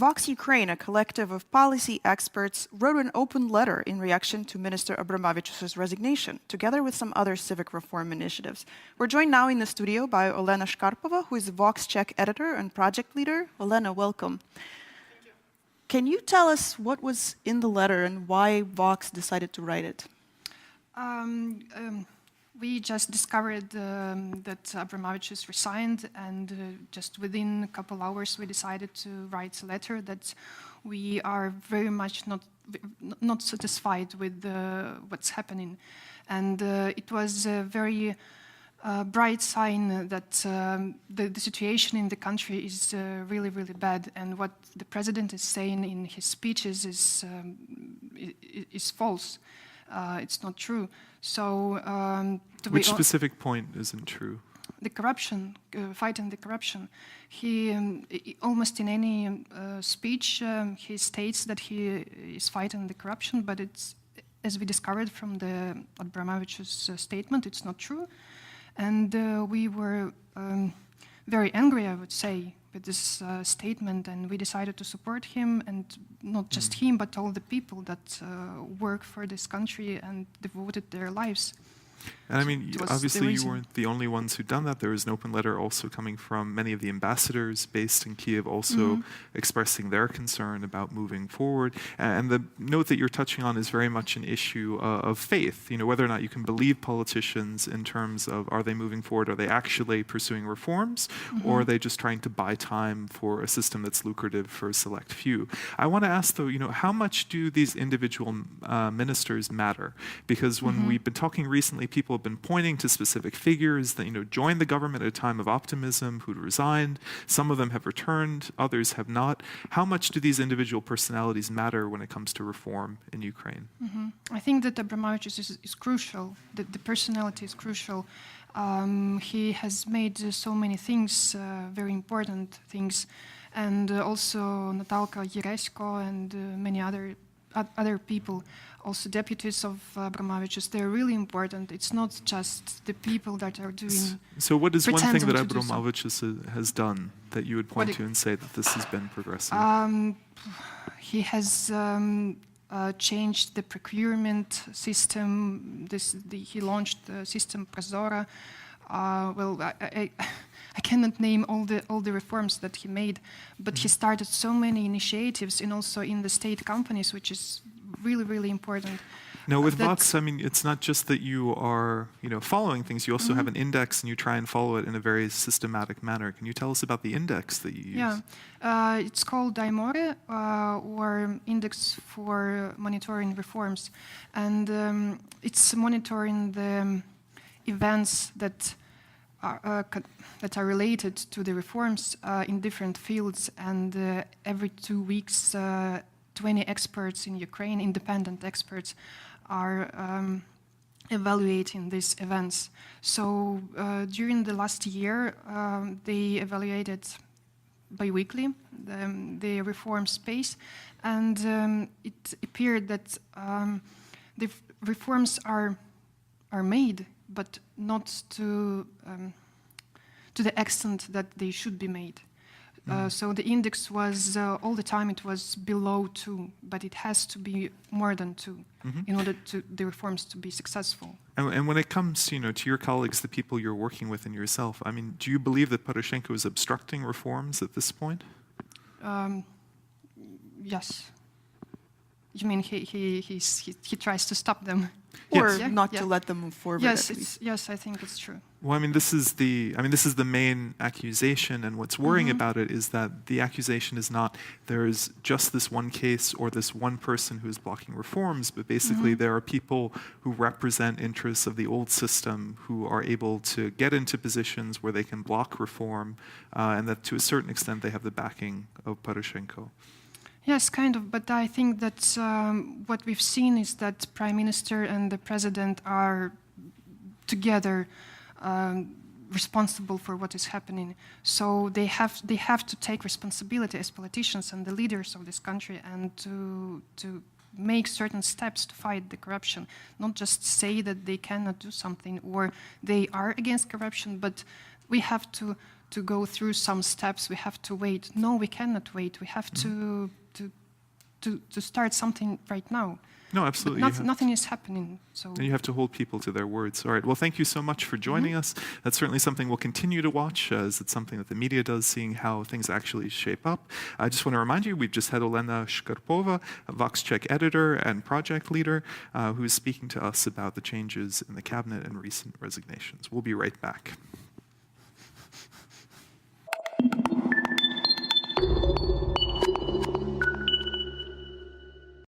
Vox Ukraine, a collective of policy experts, wrote an open letter in reaction to Minister Abromavicius' resignation, together with some other civic reform initiatives. We're joined now in the studio by Olena Shkarpova, who is Vox Czech editor and project leader. Olena, welcome. Thank you. Can you tell us what was in the letter and why Vox decided to write it? We just discovered that Ambromavicius resigned, and just within a couple hours we decided to write a letter that we are very much not satisfied with what's happening. And it was a very bright sign that the situation in the country is really, really bad, and what the president is saying in his speeches is false. It's not true. So, which specific point isn't true? The corruption, fighting the corruption. He almost in any speech he states that he is fighting the corruption, but it's, as we discovered from the Ambromavicius statement, it's not true. And we were very angry, I would say, with this statement, and we decided to support him, and not just him, but all the people that work for this country and devoted their lives. And I mean, obviously you weren't the only ones who'd done that. There was an open letter also coming from many of the ambassadors based in Kiev, also expressing their concern about moving forward. And the note that you're touching on is very much an issue of faith, you know, whether or not you can believe politicians in terms of, are they moving forward, are they actually pursuing reforms, or are they just trying to buy time for a system that's lucrative for a select few? I want to ask though, you know, how much do these individual ministers matter? Because when we've been talking recently, people have been pointing to specific figures that, you know, joined the government at a time of optimism, who'd resigned. Some of them have returned, others have not. How much do these individual personalities matter when it comes to reform in Ukraine? I think that Ambromavicius is crucial, that the personality is crucial. He has made so many things, very important things, and also Natalka Yeresko and many other people, also deputies of Ambromavicius, they're really important. It's not just the people that are doing. So what is one thing that Ambromavicius has done that you would point to and say that this has been progressive? He has changed the procurement system. He launched the system ProZorro. Well, I cannot name all the reforms that he made, but he started so many initiatives, and also in the state companies, which is really, really important. Now, with Vox, I mean, it's not just that you are, you know, following things. You also have an index, and you try and follow it in a very systematic manner. Can you tell us about the index that you use? Yeah, it's called DAIMORE, or Index for Monitoring Reforms, and it's monitoring the events that are related to the reforms in different fields, and every 2 weeks 20 experts in Ukraine, independent experts, are evaluating these events. So during the last year, they evaluated bi-weekly the reform space, and it appeared that the reforms are made, but not to the extent that they should be made. So the index was, all the time it was below 2, but it has to be more than 2 in order to the reforms to be successful. And when it comes, you know, to your colleagues, the people you're working with and yourself, I mean, do you believe that Poroshenko is obstructing reforms at this point? Yes. You mean he tries to stop them? Or not to let them move forward? Yes, I think it's true. Well, I mean, this is the main accusation, and what's worrying about it is that the accusation is not there's just this one case or this one person who's blocking reforms, but basically there are people who represent interests of the old system who are able to get into positions where they can block reform, and that to a certain extent they have the backing of Poroshenko. Yes, kind of, but I think that what we've seen is that Prime Minister and the President are together responsible for what is happening. So they have to take responsibility as politicians and the leaders of this country, and to make certain steps to fight the corruption. Not just say that they cannot do something or they are against corruption, but we have to to go through some steps. We have to wait. No, we cannot wait. We have to start something right now. No, absolutely. Nothing is happening. So and you have to hold people to their words. All right. Well, thank you so much for joining us. That's certainly something we'll continue to watch, as it's something that the media does, seeing how things actually shape up. I just want to remind you, we've just had Olena Shkarpova, a Vox Czech editor and project leader, who is speaking to us about the changes in the cabinet and recent resignations. We'll be right back.